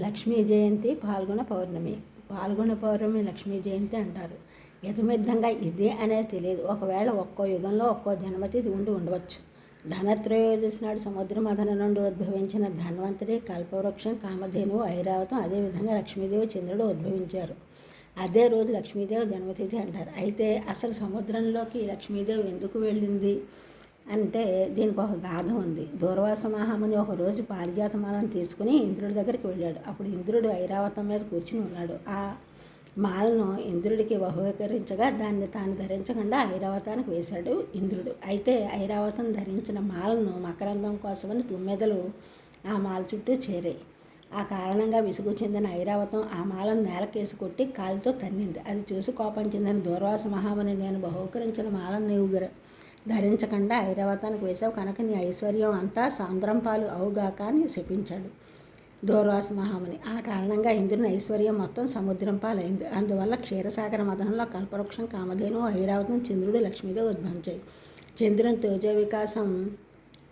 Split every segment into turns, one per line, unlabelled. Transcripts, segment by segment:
లక్ష్మీ జయంతి పాల్గొన పౌర్ణమి. పాల్గొన పౌర్ణమి లక్ష్మీ జయంతి అంటారు. యథమిద్ధంగా ఇదే అనేది తెలియదు. ఒకవేళ ఒక్కో యుగంలో ఒక్కో జన్మతిథి ఉండవచ్చు. ధనత్రయోదశి నాడు సముద్ర మథన నుండి ఉద్భవించిన ధన్వంతరి, కల్పవృక్షం, కామధేనువు, ఐరావతం, అదేవిధంగా లక్ష్మీదేవి, చంద్రుడు ఉద్భవించారు. అదే రోజు లక్ష్మీదేవి జన్మతిథి అంటారు. అయితే అసలు సముద్రంలోకి లక్ష్మీదేవి ఎందుకు వెళ్ళింది అంటే దీనికి ఒక గాథ ఉంది. దూర్వాస మహాముని ఒకరోజు పారిజాతమాలను తీసుకుని ఇంద్రుడి దగ్గరికి వెళ్ళాడు. అప్పుడు ఇంద్రుడు ఐరావతం మీద కూర్చుని ఉన్నాడు. ఆ మాలను ఇంద్రుడికి బహుకరించగా దాన్ని తాను ధరించకుండా ఐరావతానికి వేశాడు ఇంద్రుడు. అయితే ఐరావతం ధరించిన మాలను మకరందం కోసమని తుమ్మెదలు ఆ మాల చుట్టూ చేరాయి. ఆ కారణంగా విసుగు చెందిన ఐరావతం ఆ మాలను నేలకేసి కొట్టి కాలితో తన్నింది. అది చూసి కోపం చెందిన దూర్వాస మహాముని, నేను బహుకరించిన మాలను నీవు ధరించకుండా ఐరావతానికి వేశావు కనుక నీ ఐశ్వర్యం అంతా సాంద్రం పాలు అవుగాక అని శపించాడు దూర్వాస మహాముని. ఆ కారణంగా ఇంద్రుని ఐశ్వర్యం మొత్తం సముద్రం పాలైంది. అందువల్ల క్షీరసాగర మదనంలో కల్పవృక్షం, కామధేను, ఐరావతం, చంద్రుడు, లక్ష్మీదేవి ఉద్భవించాయి. చంద్రుని తేజో వికాసం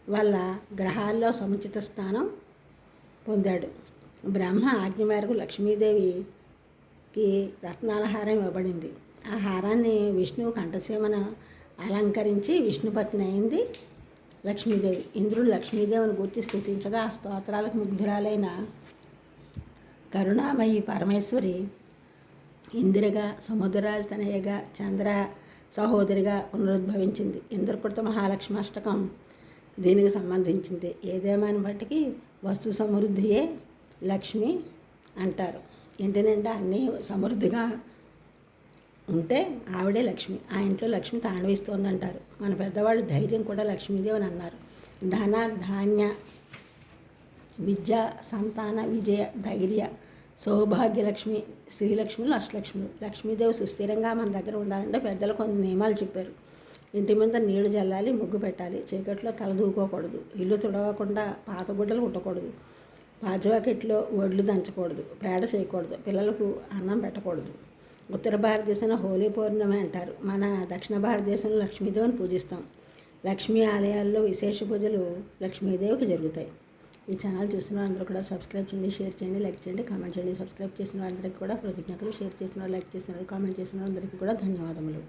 వల్ల గ్రహాల్లో సముచిత స్థానం పొందాడు. బ్రహ్మ ఆజ్ఞ మేరకు లక్ష్మీదేవికి రత్నాల హారం ఇవ్వబడింది. ఆ హారాన్ని విష్ణువు కంఠసీమన అలంకరించి విష్ణుపత్ని అయింది లక్ష్మీదేవి. ఇంద్రుడు లక్ష్మీదేవిని గురించి స్తుతించగా ఆ స్తోత్రాలకు ముగ్ధురాలైన కరుణామయి పరమేశ్వరి ఇందిరగా, సముద్రరాజు తనయగా, చంద్ర సహోదరిగా పునరుద్భవించింది. ఇంద్రకృత మహాలక్ష్మి అష్టకం దీనికి సంబంధించింది. ఏదేమైనా బట్టికి వస్తు సమృద్ధియే లక్ష్మి అంటారు. ఇంటి నిండా అన్నీ సమృద్ధిగా ఉంటే ఆవిడే లక్ష్మి. ఆ ఇంట్లో లక్ష్మి తాండవిస్తోందంటారు. మన పెద్దవాళ్ళు ధైర్యం కూడా లక్ష్మీదేవి అని అన్నారు. ధన, ధాన్య, విద్య, సంతాన, విజయ, ధైర్య, సౌభాగ్యలక్ష్మి, శ్రీలక్ష్ములు, అష్టలక్ష్ములు. లక్ష్మీదేవి సుస్థిరంగా మన దగ్గర ఉండాలంటే పెద్దలు కొన్ని నియమాలు చెప్పారు. ఇంటి మీద నీళ్లు చల్లాలి, ముగ్గు పెట్టాలి, చీకట్లో తల దూకోకూడదు, ఇల్లు తుడవకుండా పాత గుడ్డలు కుట్టకూడదు, పాచివాకెట్లో వడ్లు దంచకూడదు, పేడ చేయకూడదు, పిల్లలకు అన్నం పెట్టకూడదు. ఉత్తర భారతదేశంలో హోలీ పౌర్ణమి అంటారు. మన దక్షిణ భారతదేశంలో లక్ష్మీదేవిని పూజిస్తాం. లక్ష్మీ ఆలయాల్లో విశేష పూజలు లక్ష్మీదేవికి జరుగుతాయి. ఈ ఛానల్ చూసిన అందరూ కూడా సబ్స్క్రైబ్ చేయండి, షేర్ చేయండి, లైక్ చేయండి, కామెంట్ చేయండి. సబ్స్క్రైబ్ చేసిన అందరికీ కూడా కృతజ్ఞతలు. షేర్ చేసిన లైక్ చేసిన కామెంట్ చేసిన అందరికీ కూడా ధన్యవాదములు.